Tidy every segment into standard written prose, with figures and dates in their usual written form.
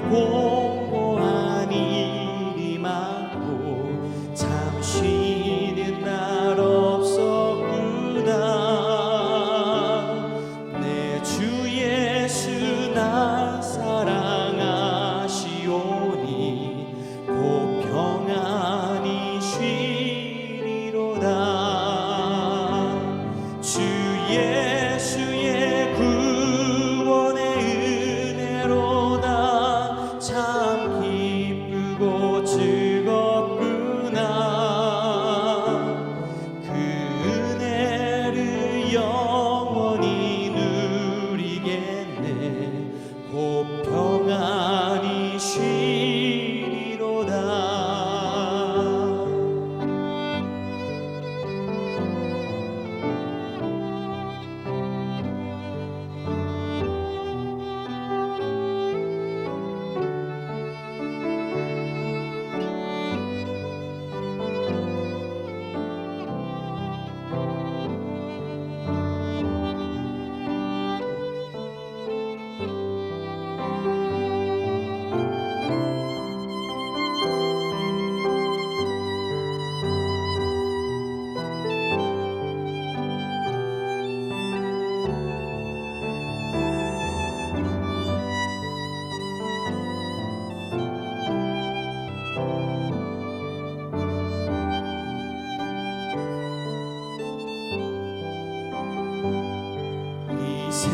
공고한 일이 많고 참 쉬는 날 없었구나. 내 주 예수 날 사랑하시오니 곧 평안히 쉬리로다. 주 예수의 구원의 은혜로다. 참 기쁘고 즐겁구나. 그 은혜를 영원히 누리겠네. 곧 평안히 쉬리로다.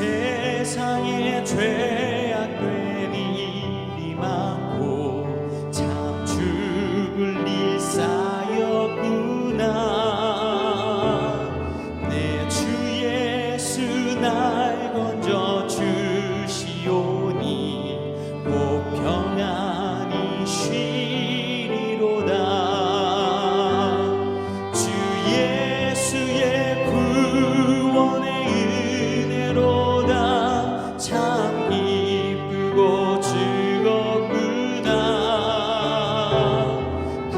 세상에 죄악된 일이 많고 참 죽을 일 쌓였구나. 내 주 예수 날 건져 주시오니 곧 평안히 쉬리로다. 주 예수의 구원의 은혜로다. 참 기쁘고 즐겁구나. 그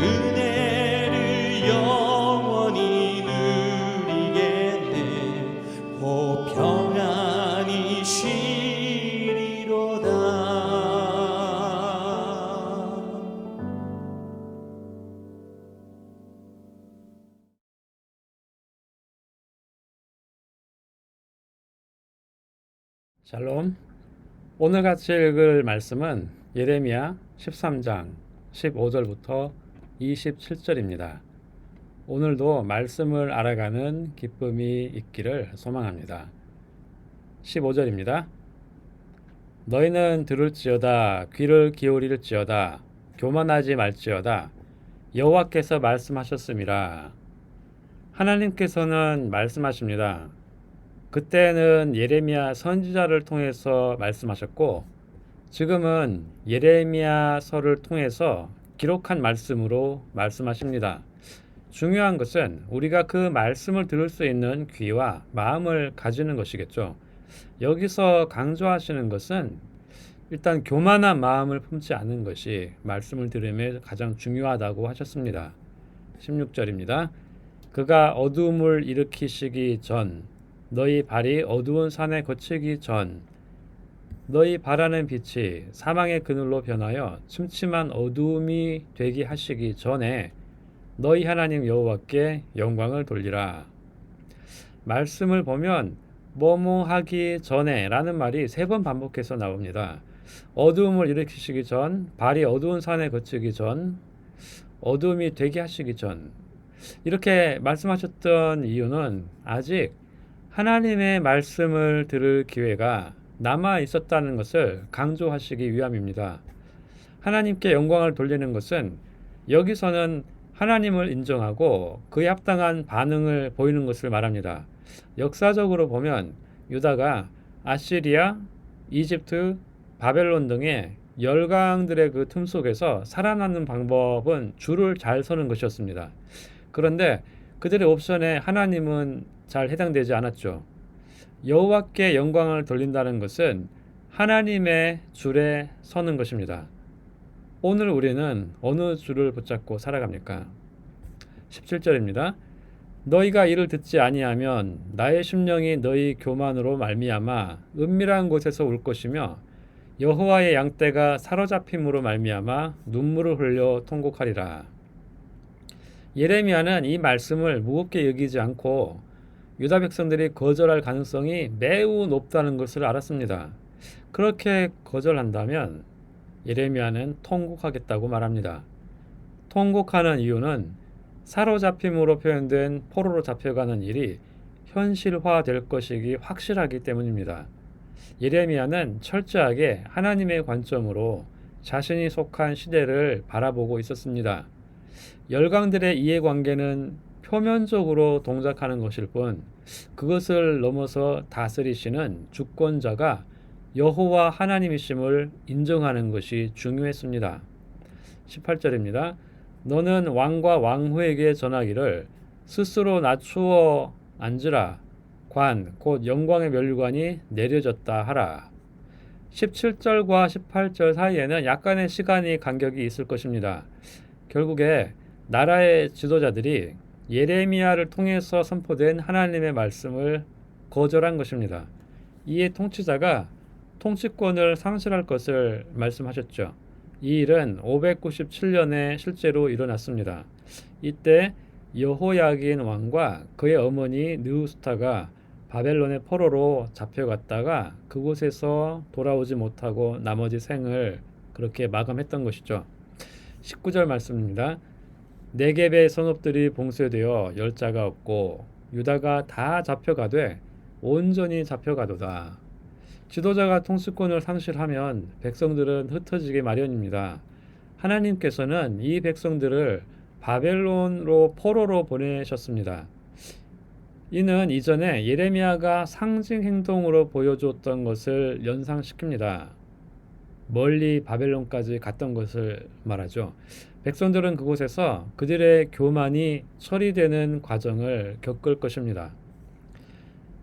은혜를 영원히 누리겠네. 곧 평안히 쉬리로다. 샬롬. 오늘 같이 읽을 말씀은 예레미야 13장 15절부터 27절입니다. 오늘도 말씀을 알아가는 기쁨이 있기를 소망합니다. 15절입니다. 너희는 들을지어다, 귀를 기울일지어다, 교만하지 말지어다. 여호와께서 말씀하셨음이라. 하나님께서는 말씀하십니다. 그때는 예레미야 선지자를 통해서 말씀하셨고 지금은 예레미야서를 통해서 기록한 말씀으로 말씀하십니다. 중요한 것은 우리가 그 말씀을 들을 수 있는 귀와 마음을 가지는 것이겠죠. 여기서 강조하시는 것은 일단 교만한 마음을 품지 않는 것이 말씀을 들음에 가장 중요하다고 하셨습니다. 16절입니다. 그가 어두움을 일으키시기 전 너희 발이 어두운 산에 거치기 전 너희 바라는 빛이 사망의 그늘로 변하여 침침한 어두움이 되게 하시기 전에 너희 하나님 여호와께 영광을 돌리라. 말씀을 보면 뭐뭐 하기 전에 라는 말이 3번 반복해서 나옵니다. 어두움을 일으키시기 전, 발이 어두운 산에 거치기 전, 어두움이 되게 하시기 전. 이렇게 말씀하셨던 이유는 아직 하나님의 말씀을 들을 기회가 남아 있었다는 것을 강조하시기 위함입니다. 하나님께 영광을 돌리는 것은 여기서는 하나님을 인정하고 그에 합당한 반응을 보이는 것을 말합니다. 역사적으로 보면 유다가 아시리아, 이집트, 바벨론 등의 열강들의 그 틈 속에서 살아남는 방법은 줄을 잘 서는 것이었습니다. 그런데 그들의 옵션에 하나님은 잘 해당되지 않았죠. 여호와께 영광을 돌린다는 것은 하나님의 줄에 서는 것입니다. 오늘 우리는 어느 줄을 붙잡고 살아갑니까? 17절입니다. 너희가 이를 듣지 아니하면 나의 심령이 너희 교만으로 말미암아 은밀한 곳에서 울 것이며 여호와의 양떼가 사로잡힘으로 말미암아 눈물을 흘려 통곡하리라. 예레미야는 이 말씀을 무겁게 여기지 않고 유다 백성들이 거절할 가능성이 매우 높다는 것을 알았습니다. 그렇게 거절한다면 예레미야는 통곡하겠다고 말합니다. 통곡하는 이유는 사로잡힘으로 표현된 포로로 잡혀가는 일이 현실화될 것이기 확실하기 때문입니다. 예레미야는 철저하게 하나님의 관점으로 자신이 속한 시대를 바라보고 있었습니다. 열강들의 이해관계는 표면적으로 동작하는 것일 뿐 그것을 넘어서 다스리시는 주권자가 여호와 하나님이심을 인정하는 것이 중요했습니다. 18절입니다. 너는 왕과 왕후에게 전하기를 스스로 낮추어 앉으라. 관, 곧 영광의 면류관이 내려졌다 하라. 17절과 18절 사이에는 약간의 시간이 간격이 있을 것입니다. 결국에 나라의 지도자들이 예레미야를 통해서 선포된 하나님의 말씀을 거절한 것입니다. 이에 통치자가 통치권을 상실할 것을 말씀하셨죠. 이 일은 597년에 실제로 일어났습니다. 이때 여호야긴 왕과 그의 어머니 느우스타가 바벨론의 포로로 잡혀갔다가 그곳에서 돌아오지 못하고 나머지 생을 그렇게 마감했던 것이죠. 19절 말씀입니다. 네겝의 성읍들이 봉쇄되어 열자가 없고 유다가 다 잡혀가되 온전히 잡혀가도다. 지도자가 통치권을 상실하면 백성들은 흩어지기 마련입니다. 하나님께서는 이 백성들을 바벨론으로 포로로 보내셨습니다. 이는 이전에 예레미야가 상징 행동으로 보여주었던 것을 연상시킵니다. 멀리 바벨론까지 갔던 것을 말하죠. 백성들은 그곳에서 그들의 교만이 처리되는 과정을 겪을 것입니다.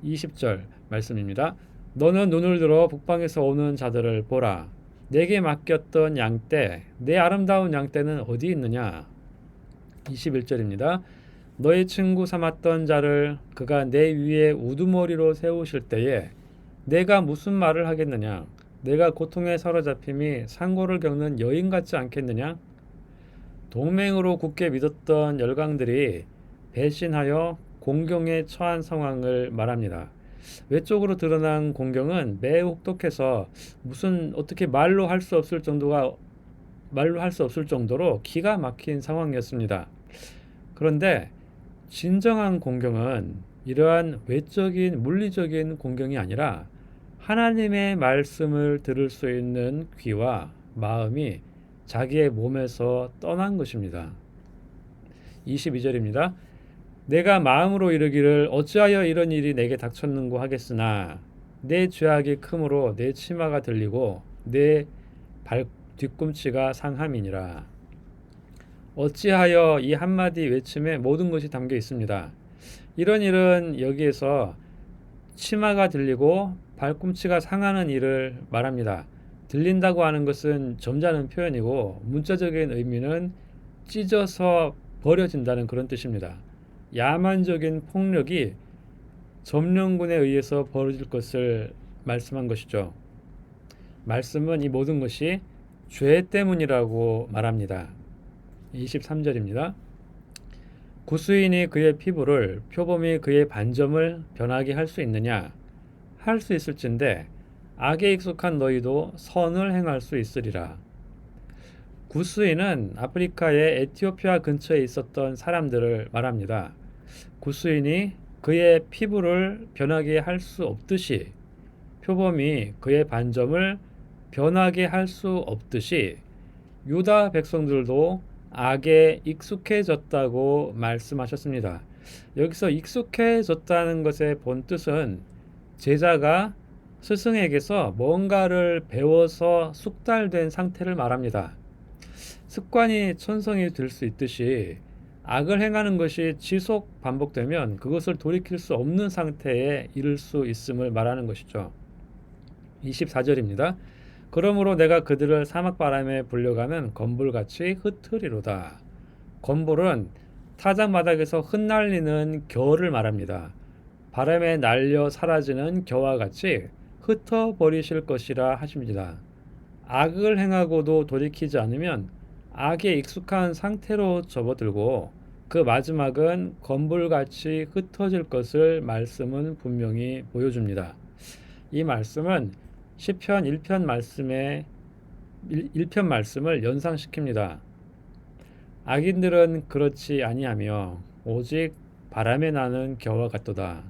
20절 말씀입니다. 너는 눈을 들어 북방에서 오는 자들을 보라. 내게 맡겼던 양떼, 내 아름다운 양떼는 어디 있느냐? 21절입니다. 너의 친구 삼았던 자를 그가 내 위에 우두머리로 세우실 때에 내가 무슨 말을 하겠느냐? 내가 고통에 사로잡힘이 상고를 겪는 여인 같지 않겠느냐? 동맹으로 굳게 믿었던 열강들이 배신하여 공경에 처한 상황을 말합니다. 외적으로 드러난 공경은 매우 혹독해서 어떻게 말로 할 수 없을 정도로 기가 막힌 상황이었습니다. 그런데 진정한 공경은 이러한 외적인 물리적인 공경이 아니라 하나님의 말씀을 들을 수 있는 귀와 마음이 자기의 몸에서 떠난 것입니다. 22절입니다. 내가 마음으로 이르기를 어찌하여 이런 일이 내게 닥쳤는고 하겠으나 내 죄악이 크므로 내 치마가 들리고 내 뒤꿈치가 상함이니라. 어찌하여 이 한마디 외침에 모든 것이 담겨 있습니다. 이런 일은 여기에서 치마가 들리고 발꿈치가 상하는 일을 말합니다. 들린다고 하는 것은 점잖은 표현이고 문자적인 의미는 찢어서 버려진다는 그런 뜻입니다. 야만적인 폭력이 점령군에 의해서 벌어질 것을 말씀한 것이죠. 말씀은 이 모든 것이 죄 때문이라고 말합니다. 23절입니다. 구수인이 그의 피부를 표범이 그의 반점을 변하게 할 수 있느냐? 할 수 있을진데 악에 익숙한 너희도 선을 행할 수 있으리라. 구스인은 아프리카의 에티오피아 근처에 있었던 사람들을 말합니다. 구스인이 그의 피부를 변하게 할 수 없듯이 표범이 그의 반점을 변하게 할 수 없듯이 유다 백성들도 악에 익숙해졌다고 말씀하셨습니다. 여기서 익숙해졌다는 것의 본뜻은 제자가 스승에게서 뭔가를 배워서 숙달된 상태를 말합니다. 습관이 천성이 될 수 있듯이 악을 행하는 것이 지속 반복되면 그것을 돌이킬 수 없는 상태에 이를 수 있음을 말하는 것이죠. 24절입니다. 그러므로 내가 그들을 사막바람에 불려가는 건불같이 흩으리로다. 건불은 타작마당에서 흩날리는 겨를 말합니다. 바람에 날려 사라지는 겨와 같이 흩어버리실 것이라 하십니다. 악을 행하고도 돌이키지 않으면 악에 익숙한 상태로 접어들고 그 마지막은 건불같이 흩어질 것을 말씀은 분명히 보여줍니다. 이 말씀은 시편 1편 말씀의 1편 말씀을 연상시킵니다. 악인들은 그렇지 아니하며 오직 바람에 나는 겨와 같도다.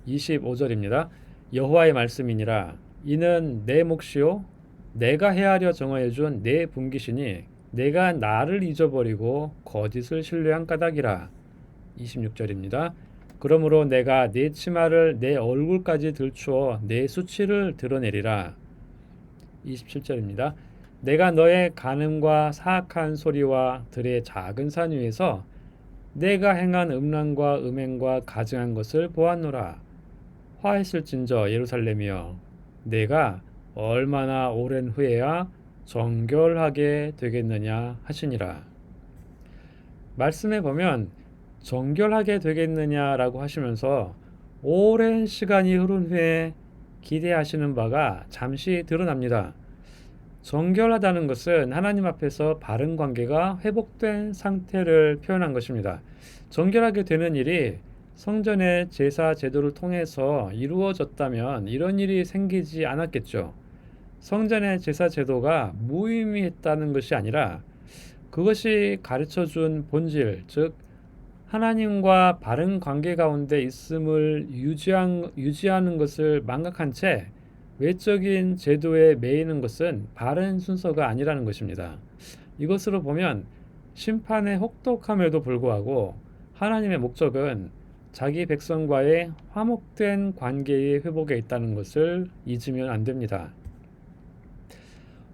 25절입니다. 여호와의 말씀이니라. 이는 내 몫이요 내가 헤아려 정하여 준 내 분깃이니 내가 나를 잊어버리고 거짓을 신뢰한 까닭이라. 26절입니다. 그러므로 내가 내 치마를 내 얼굴까지 들추어 내 수치를 드러내리라. 27절입니다. 내가 너의 간음과 사악한 소리와 들의 작은 산 위에서 내가 행한 음란과 음행과 가증한 것을 보았노라. 화했을진저 예루살렘이여 내가 얼마나 오랜 후에야 정결하게 되겠느냐 하시니라. 말씀에 보면 정결하게 되겠느냐라고 하시면서 오랜 시간이 흐른 후에 기대하시는 바가 잠시 드러납니다. 정결하다는 것은 하나님 앞에서 바른 관계가 회복된 상태를 표현한 것입니다. 정결하게 되는 일이 성전의 제사 제도를 통해서 이루어졌다면 이런 일이 생기지 않았겠죠. 성전의 제사 제도가 무의미했다는 것이 아니라 그것이 가르쳐준 본질, 즉 하나님과 바른 관계 가운데 있음을 유지하는 것을 망각한 채 외적인 제도에 매이는 것은 바른 순서가 아니라는 것입니다. 이것으로 보면 심판의 혹독함에도 불구하고 하나님의 목적은 자기 백성과의 화목된 관계의 회복에 있다는 것을 잊으면 안 됩니다.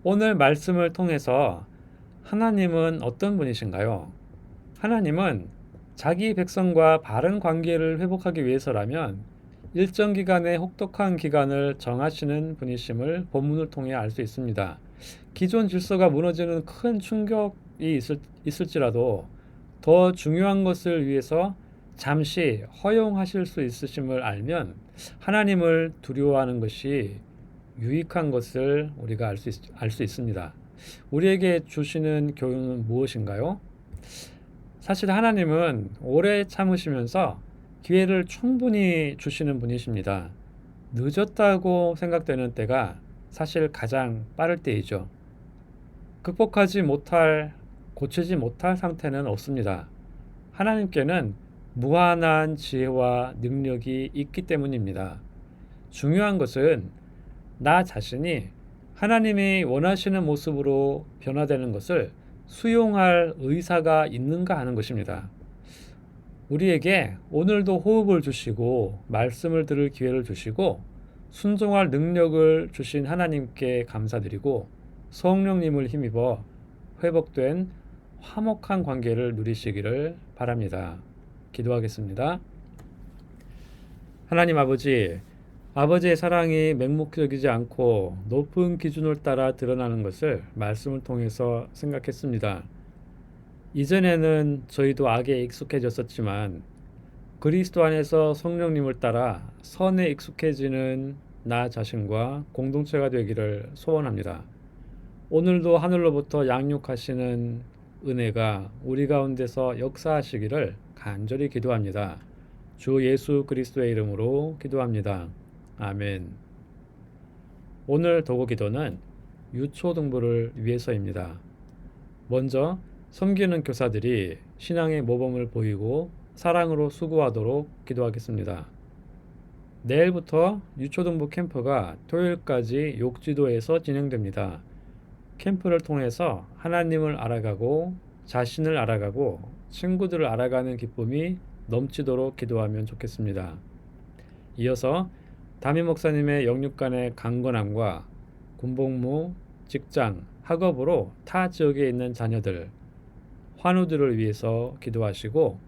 오늘 말씀을 통해서 하나님은 어떤 분이신가요? 하나님은 자기 백성과 바른 관계를 회복하기 위해서라면 일정 기간의 혹독한 기간을 정하시는 분이심을 본문을 통해 알 수 있습니다. 기존 질서가 무너지는 큰 충격이 있을지라도 더 중요한 것을 위해서 잠시 허용하실 수 있으심을 알면 하나님을 두려워하는 것이 유익한 것을 우리가 알 수 있습니다. 우리에게 주시는 교훈은 무엇인가요? 사실 하나님은 오래 참으시면서 기회를 충분히 주시는 분이십니다. 늦었다고 생각되는 때가 사실 가장 빠를 때이죠. 극복하지 못할, 고치지 못할 상태는 없습니다. 하나님께는 무한한 지혜와 능력이 있기 때문입니다. 중요한 것은 나 자신이 하나님이 원하시는 모습으로 변화되는 것을 수용할 의사가 있는가 하는 것입니다. 우리에게 오늘도 호흡을 주시고 말씀을 들을 기회를 주시고 순종할 능력을 주신 하나님께 감사드리고 성령님을 힘입어 회복된 화목한 관계를 누리시기를 바랍니다. 기도하겠습니다. 하나님 아버지의 사랑이 맹목적이지 않고 높은 기준을 따라 드러나는 것을 말씀을 통해서 생각했습니다. 이전에는 저희도 악에 익숙해졌었지만 그리스도 안에서 성령님을 따라 선에 익숙해지는 나 자신과 공동체가 되기를 소원합니다. 오늘도 하늘로부터 양육하시는 은혜가 우리 가운데서 역사하시기를 간절히 기도합니다. 주 예수 그리스도의 이름으로 기도합니다. 아멘. 오늘 도구 기도는 유초등부를 위해서입니다. 먼저 섬기는 교사들이 신앙의 모범을 보이고 사랑으로 수고하도록 기도하겠습니다. 내일부터 유초등부 캠프가 토요일까지 욕지도에서 진행됩니다. 캠프를 통해서 하나님을 알아가고 자신을 알아가고 친구들을 알아가는 기쁨이 넘치도록 기도하면 좋겠습니다. 이어서 담임 목사님의 영육간의 강건함과 군복무, 직장, 학업으로 타 지역에 있는 자녀들, 환우들을 위해서 기도하시고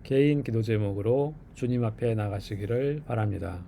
개인 기도 제목으로 주님 앞에 나가시기를 바랍니다.